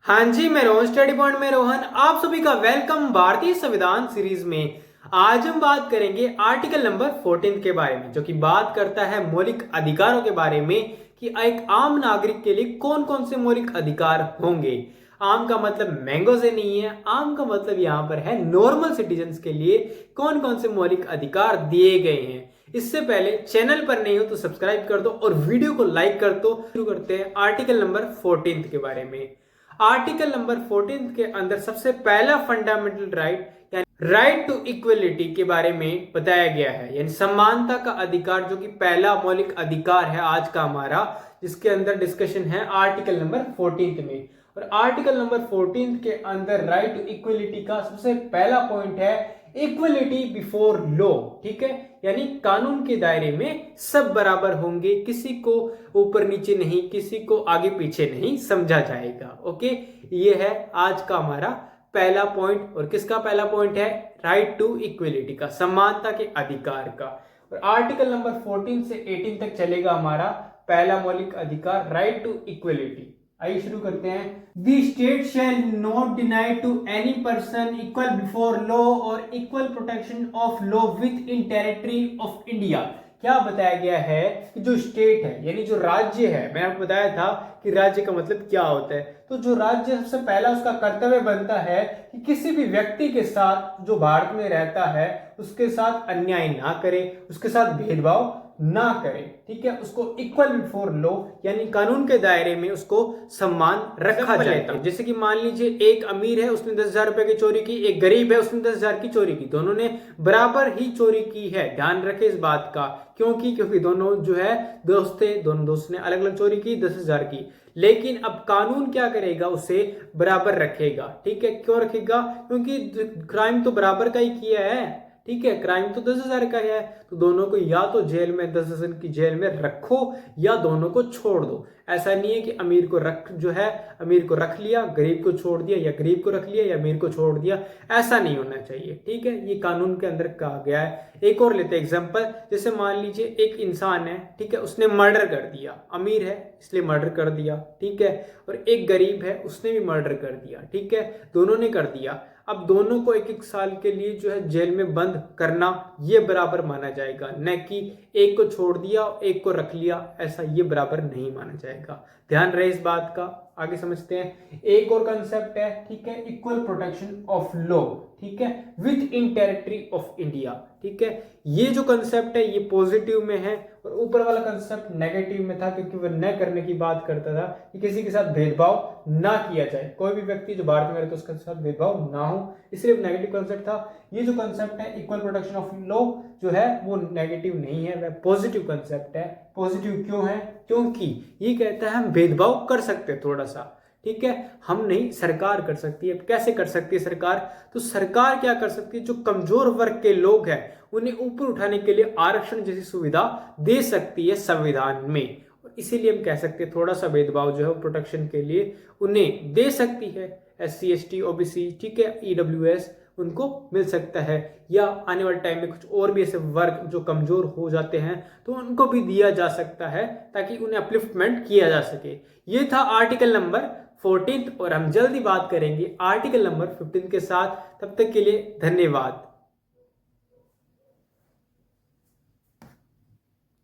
हाँ जी, मैं Rohan study point में रोहन आप सभी का वेलकम भारतीय संविधान सीरीज में। आज हम बात करेंगे आर्टिकल नंबर 14 के बारे में, जो कि बात करता है मौलिक अधिकारों के बारे में कि एक आम नागरिक के लिए कौन कौन से मौलिक अधिकार होंगे। आम का मतलब मैंगो से नहीं है, आम का मतलब यहाँ पर है नॉर्मल सिटीजन्स के लिए कौन कौन से मौलिक अधिकार दिए गए हैं। इससे पहले चैनल पर नहीं हो तो सब्सक्राइब कर दो और वीडियो को लाइक कर दो। शुरू करते हैं आर्टिकल नंबर 14 के बारे में। आर्टिकल नंबर 14 के अंदर सबसे पहला फंडामेंटल राइट यानी राइट टू इक्वलिटी के बारे में बताया गया है, यानी समानता का अधिकार, जो कि पहला मौलिक अधिकार है आज का हमारा, जिसके अंदर डिस्कशन है आर्टिकल नंबर 14 में। और आर्टिकल नंबर 14 के अंदर राइट टू इक्वलिटी का सबसे पहला पॉइंट है इक्वलिटी बिफोर लॉ। ठीक है, यानी कानून के दायरे में सब बराबर होंगे, किसी को ऊपर नीचे नहीं, किसी को आगे पीछे नहीं समझा जाएगा। ओके, ये है आज का हमारा पहला पॉइंट। और किसका पहला पॉइंट है? राइट टू इक्वलिटी का, समानता के अधिकार का। और आर्टिकल नंबर 14 से 18 तक चलेगा हमारा पहला मौलिक अधिकार राइट टू इक्वलिटी। आइए शुरू करते हैं। The state shall not deny to any person equal before law or equal protection of law within territory of India। क्या बताया गया है कि जो स्टेट है यानी जो राज्य है, मैंने आपको बताया था कि राज्य का मतलब क्या होता है। तो जो राज्य सबसे पहला उसका कर्तव्य बनता है कि किसी भी व्यक्ति के साथ जो भारत में रहता है उसके साथ अन्याय ना करे, उसके साथ भेदभाव ना करे। ठीक है, उसको इक्वल बिफोर लॉ यानी कानून के दायरे में उसको सम्मान रखा जाता है। जैसे कि मान लीजिए एक अमीर है, उसने 10,000 रुपए की चोरी की, एक गरीब है, उसने 10,000 की चोरी की, दोनों ने बराबर ही चोरी की है। ध्यान रखे इस बात का, क्योंकि दोनों जो है दोस्त थे, दोनों दोस्त ने अलग अलग चोरी की 10,000 की, लेकिन अब कानून क्या करेगा, उसे बराबर रखेगा। ठीक है, क्यों रखेगा? क्योंकि क्राइम तो बराबर का ही किया है। ठीक है, क्राइम तो 10,000 का है, तो दोनों को या तो जेल में 10,000 की जेल में रखो या दोनों को छोड़ दो। ऐसा नहीं है कि अमीर को रख लिया, गरीब को छोड़ दिया, या गरीब को रख लिया या अमीर को छोड़ दिया। ऐसा नहीं होना चाहिए। ठीक है, ये कानून के अंदर कहा गया है। एक और लेते एग्जांपल, जैसे मान लीजिए एक इंसान है, ठीक है, उसने मर्डर कर दिया, अमीर है इसलिए मर्डर कर दिया। ठीक है, और एक गरीब है उसने भी मर्डर कर दिया। ठीक है, दोनों ने कर दिया। अब दोनों को 1-1 साल के लिए जो है जेल में बंद करना ये बराबर माना जाएगा, न कि एक को छोड़ दिया एक को रख लिया, ऐसा ये बराबर नहीं माना जाएगा। ध्यान रहे इस बात का। आगे समझते हैं। एक और कंसेप्ट है, ठीक है, इक्वल प्रोटेक्शन ऑफ लॉ। ठीक है, with in territory of India. ठीक है, ये जो कंसेप्ट है ये पॉजिटिव में है और ऊपर वाला कंसेप्ट नेगेटिव में था, क्योंकि वह न करने की बात करता था कि किसी के साथ भेदभाव ना किया जाए, कोई भी व्यक्ति जो भारत में रहता है उसके साथ भेदभाव ना हो, इसलिए नेगेटिव कंसेप्ट था। ये जो कंसेप्ट है इक्वल प्रोटेक्शन ऑफ लॉ जो है वो नेगेटिव नहीं है, वह पॉजिटिव कंसेप्ट है। पॉजिटिव क्यों है? क्योंकि ये कहता है हम भेदभाव कर सकते हैं थोड़ा सा। ठीक है, हम नहीं, सरकार कर सकती है। कैसे कर सकती है सरकार? तो सरकार क्या कर सकती है, जो कमजोर वर्ग के लोग हैं उन्हें ऊपर उठाने के लिए आरक्षण जैसी सुविधा दे सकती है संविधान में। और इसीलिए हम कह सकते हैं थोड़ा सा भेदभाव जो है प्रोटेक्शन के लिए उन्हें दे सकती है। SC ST OBC, ठीक है, EWS उनको मिल सकता है, या आने वाले टाइम में कुछ और भी ऐसे वर्ग जो कमजोर हो जाते हैं तो उनको भी दिया जा सकता है, ताकि उन्हें अपलिफ्टमेंट किया जा सके। ये था आर्टिकल नंबर 14 और हम जल्दी बात करेंगे आर्टिकल नंबर 15 के साथ। तब तक के लिए धन्यवाद।